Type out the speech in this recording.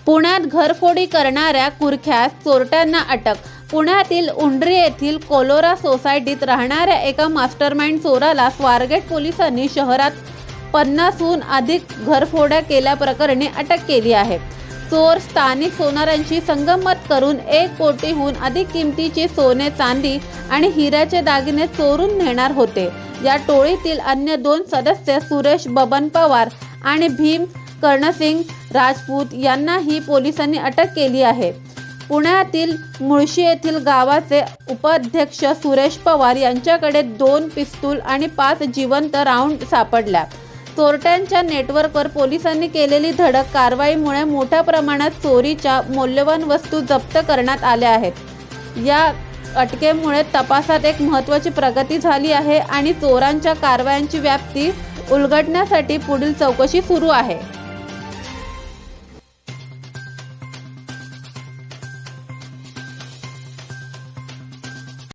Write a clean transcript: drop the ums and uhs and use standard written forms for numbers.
पुण्यात घरफोडी करणाऱ्या कुख्यात चोरट्यांना अटक। पुण्यातील उंडरी येथील कोलोरा सोसायटीत राहणाऱ्या एका मास्टरमाइंड चोराला स्वारगेट पोलिसांनी शहरात 50हून अधिक घरफोड्या केल्याप्रकरणी अटक केली आहे। चोर स्थानिक सोनारांशी संगनमत करून 1 कोटीहून अधिक किमतीचे सोने, चांदी आणि हिऱ्याचे दागिने चोरून नेणार होते। या टोळीतील अन्य 2 सदस्य सुरेश बबन पवार आणि भीम कर्णसिंग राजपूत यांनाही पोलिसांनी अटक केली आहे। पुण्यातील मुळशी येथील गावाचे उपाध्यक्ष सुरेश पवार यांच्याकडे 2 पिस्तूल आणि 5 जिवंत राऊंड सापडल्या। चोरट्यांच्या नेटवर्कवर पोलिसांनी केलेली धडक कारवाईमुळे मोठ्या प्रमाणात चोरीच्या मौल्यवान वस्तू जप्त करण्यात आल्या आहेत। या अटकेमुळे तपासात एक महत्त्वाची प्रगती झाली आहे आणि चोरांच्या कारवायांची व्याप्ती उलगडण्यासाठी पुढील चौकशी सुरू आहे।